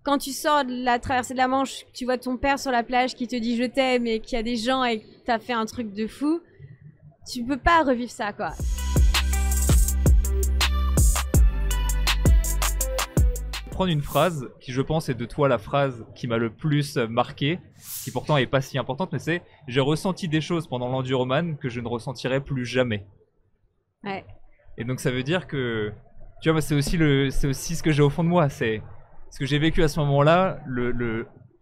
quand tu sors de la traversée de la Manche, tu vois ton père sur la plage qui te dit je t'aime et qu'il y a des gens et que t'as fait un truc de fou, tu peux pas revivre ça, quoi. Prendre une phrase qui, je pense, est de toi la phrase qui m'a le plus marqué, qui pourtant est pas si importante, mais c'est « J'ai ressenti des choses pendant l'enduroman que je ne ressentirai plus jamais ». Ouais. Et donc ça veut dire que, tu vois, c'est aussi ce que j'ai au fond de moi, c'est ce que j'ai vécu à ce moment-là,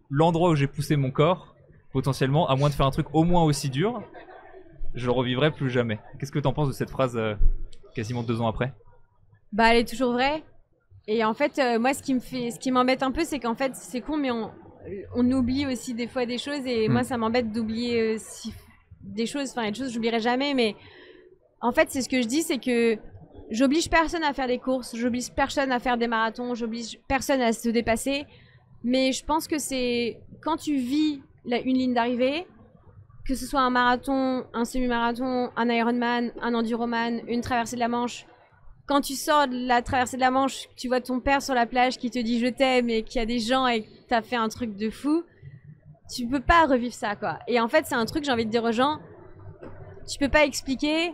l'endroit où j'ai poussé mon corps, potentiellement, à moins de faire un truc au moins aussi dur, je le revivrai plus jamais. Qu'est-ce que t'en penses de cette phrase quasiment 2 ans après? Bah, elle est toujours vraie. Et en fait, moi, ce qui m'embête un peu, c'est qu'en fait, c'est con, mais on oublie aussi des fois des choses. Et moi, ça m'embête d'oublier des choses. Enfin, il y a des choses que j'oublierai jamais. Mais en fait, c'est ce que je dis, c'est que j'oblige personne à faire des courses, j'oblige personne à faire des marathons, j'oblige personne à se dépasser. Mais je pense que c'est quand tu vis une ligne d'arrivée, que ce soit un marathon, un semi-marathon, un Ironman, un enduroman, une traversée de la Manche, quand tu sors de la traversée de la Manche, tu vois ton père sur la plage qui te dit je t'aime et qu'il y a des gens et que t'as fait un truc de fou, tu peux pas revivre ça, quoi. Et en fait, c'est un truc, j'ai envie de dire aux gens, tu peux pas expliquer,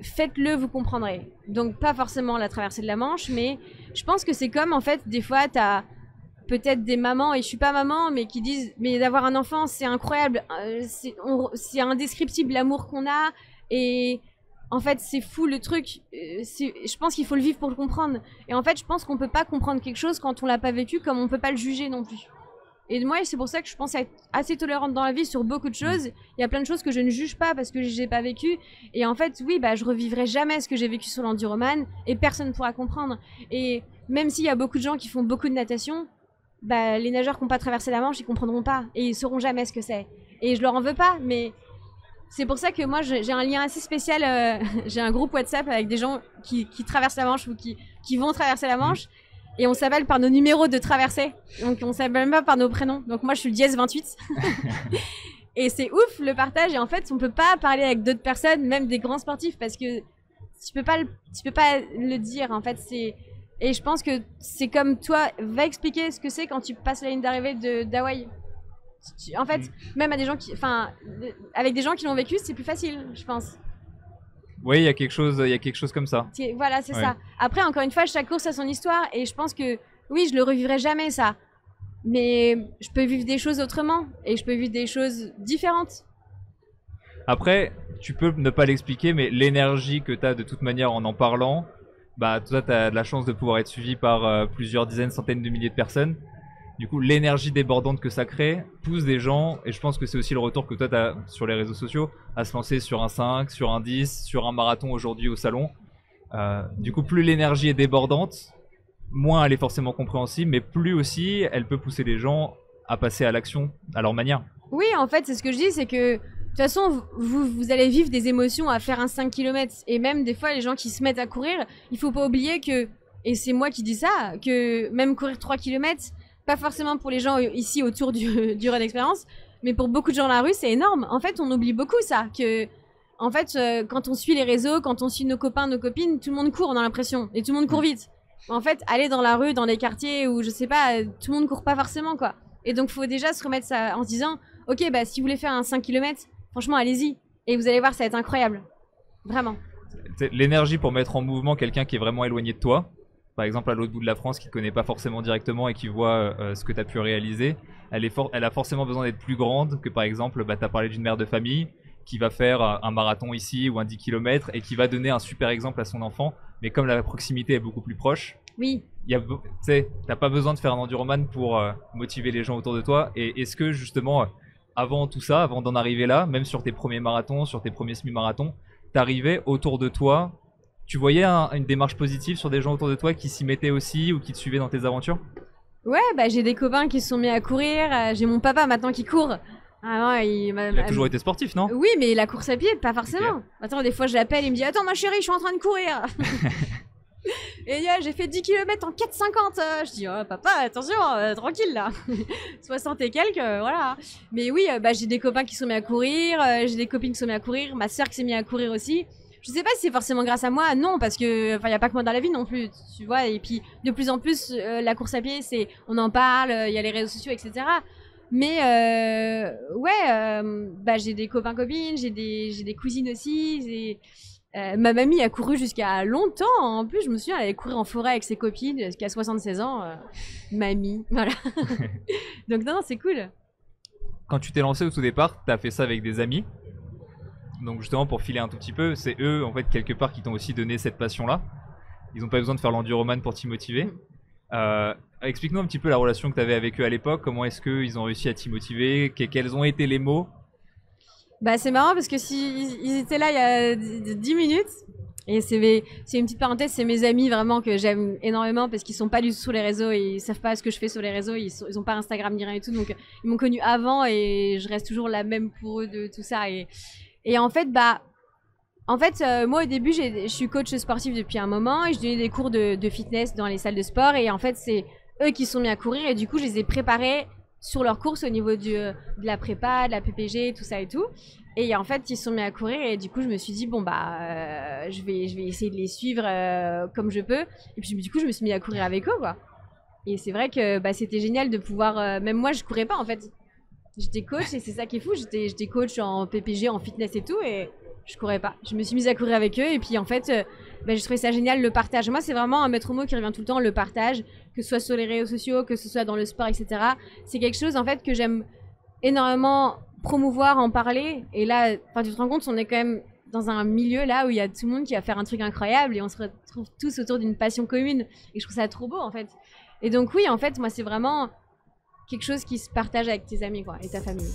faites-le, vous comprendrez. Donc pas forcément la traversée de la Manche, mais je pense que c'est comme, en fait, des fois, t'as peut-être des mamans, et je suis pas maman, mais qui disent mais d'avoir un enfant, c'est incroyable, c'est indescriptible l'amour qu'on a, et en fait, c'est fou le truc. Je pense qu'il faut le vivre pour le comprendre. Et en fait, je pense qu'on peut pas comprendre quelque chose quand on l'a pas vécu, comme on peut pas le juger non plus. Et moi, c'est pour ça que je pense être assez tolérante dans la vie sur beaucoup de choses. Il y a plein de choses que je ne juge pas parce que j'ai pas vécu. Et en fait, oui, bah, je revivrai jamais ce que j'ai vécu sur l'enduroman et personne ne pourra comprendre. Et même s'il y a beaucoup de gens qui font beaucoup de natation, bah, les nageurs qui n'ont pas traversé la Manche, ils comprendront pas et ils sauront jamais ce que c'est. Et je leur en veux pas, mais c'est pour ça que moi j'ai un lien assez spécial, j'ai un groupe WhatsApp avec des gens qui traversent la Manche ou qui vont traverser la Manche, et on s'appelle par nos numéros de traversée, donc on s'appelle même pas par nos prénoms. Donc moi je suis le dièse 28 et c'est ouf le partage, et en fait on peut pas parler avec d'autres personnes, même des grands sportifs, parce que tu peux pas le dire en fait. Et je pense que c'est comme toi, va expliquer ce que c'est quand tu passes la ligne d'arrivée d'Hawaï. En fait, même à des gens avec des gens qui l'ont vécu, c'est plus facile, je pense. Oui, il y a quelque chose comme ça. Voilà, c'est ça. Après, encore une fois, chaque course a son histoire, et je pense que oui, je le revivrai jamais, ça. Mais je peux vivre des choses autrement, et je peux vivre des choses différentes. Après, tu peux ne pas l'expliquer, mais l'énergie que tu as de toute manière en parlant, bah toi, tu as de la chance de pouvoir être suivi par plusieurs dizaines, centaines de milliers de personnes. Du coup, l'énergie débordante que ça crée pousse des gens, et je pense que c'est aussi le retour que toi tu as sur les réseaux sociaux, à se lancer sur un 5, sur un 10, sur un marathon aujourd'hui au salon. Du coup, plus l'énergie est débordante, moins elle est forcément compréhensible, mais plus aussi elle peut pousser les gens à passer à l'action à leur manière. Oui, en fait, c'est ce que je dis, c'est que de toute façon, vous allez vivre des émotions à faire un 5 km, et même des fois, les gens qui se mettent à courir, il faut pas oublier que, et c'est moi qui dis ça, que même courir 3 km, pas forcément pour les gens ici autour du Run Experience, mais pour beaucoup de gens dans la rue, c'est énorme. En fait, on oublie beaucoup ça, que en fait, quand on suit les réseaux, quand on suit nos copains, nos copines, tout le monde court, on a l'impression, et tout le monde court vite. En fait, aller dans la rue, dans les quartiers où je sais pas, tout le monde court pas forcément, quoi. Et donc, faut déjà se remettre ça en se disant, ok, bah si vous voulez faire un 5 km, franchement, allez-y, et vous allez voir, ça va être incroyable, vraiment. L'énergie pour mettre en mouvement quelqu'un qui est vraiment éloigné de toi. Par exemple, à l'autre bout de la France, qui ne te connaît pas forcément directement et qui voit ce que tu as pu réaliser, elle a forcément besoin d'être plus grande que, par exemple, tu as parlé d'une mère de famille qui va faire un marathon ici ou un 10 km et qui va donner un super exemple à son enfant. Mais comme la proximité est beaucoup plus proche, oui, tu n'as pas besoin de faire un enduroman pour motiver les gens autour de toi. Et est-ce que, justement, avant tout ça, avant d'en arriver là, même sur tes premiers marathons, sur tes premiers semi-marathons, t'arrivais autour de toi, tu voyais une démarche positive sur des gens autour de toi qui s'y mettaient aussi ou qui te suivaient dans tes aventures? Ouais, bah j'ai des copains qui se sont mis à courir, j'ai mon papa maintenant qui court. Ah non, il a toujours été sportif, non? Oui, mais la course à pied, pas forcément. Okay. Attends, des fois je l'appelle, il me dit « Attends ma chérie, je suis en train de courir !» Et j'ai fait 10 km en 4,50. Je dis oh, papa, attention, tranquille là. 60 et quelques, voilà. Mais oui, bah, j'ai des copains qui sont mis à courir, j'ai des copines qui sont mis à courir, ma soeur qui s'est mis à courir aussi. je sais pas si c'est forcément grâce à moi, non, parce que il y a pas que moi dans la vie non plus, tu vois. Et puis de plus en plus, la course à pied, on en parle, il y a les réseaux sociaux, etc. Mais bah, j'ai des copains copines, j'ai des cousines aussi. Ma mamie a couru jusqu'à longtemps. En plus, je me souviens, elle allait courir en forêt avec ses copines jusqu'à 76 ans. Mamie, voilà. Donc non, c'est cool. Quand tu t'es lancé au tout départ, t'as fait ça avec des amis. Donc justement pour filer un tout petit peu, c'est eux en fait quelque part qui t'ont aussi donné cette passion-là. Ils n'ont pas besoin de faire l'enduroman pour t'y motiver. Explique-nous un petit peu la relation que tu avais avec eux à l'époque. Comment est-ce qu'ils ont réussi à t'y motiver? Quels ont été les mots? Bah c'est marrant parce que ils étaient là il y a 10 minutes. Et c'est une petite parenthèse, c'est mes amis vraiment que j'aime énormément parce qu'ils sont pas du tout sur les réseaux et ils savent pas ce que je fais sur les réseaux, ils ont pas Instagram ni rien et tout, donc ils m'ont connue avant et je reste toujours la même pour eux de tout ça. Et en fait, moi au début je suis coach sportif depuis un moment et je donnais des cours de fitness dans les salles de sport et en fait c'est eux qui sont mis à courir et du coup je les ai préparés sur leur course au niveau de la prépa, de la PPG, tout ça et tout. Et en fait, ils se sont mis à courir et du coup, je me suis dit, bon, bah, je vais essayer de les suivre comme je peux. Et puis, du coup, je me suis mis à courir avec eux, quoi. Et c'est vrai que bah, c'était génial de pouvoir... même moi, je courais pas, en fait. J'étais coach et c'est ça qui est fou. J'étais coach en PPG, en fitness et tout et je courais pas. Je me suis mise à courir avec eux et puis, en fait, bah, je trouvais ça génial, le partage. Moi, c'est vraiment un maître mot qui revient tout le temps, le partage, que ce soit sur les réseaux sociaux, que ce soit dans le sport, etc. C'est quelque chose, en fait, que j'aime énormément promouvoir, en parler. Et là, tu te rends compte, on est quand même dans un milieu là où il y a tout le monde qui va faire un truc incroyable et on se retrouve tous autour d'une passion commune. Et je trouve ça trop beau, en fait. Et donc oui, en fait, moi, c'est vraiment quelque chose qui se partage avec tes amis, quoi, et ta famille.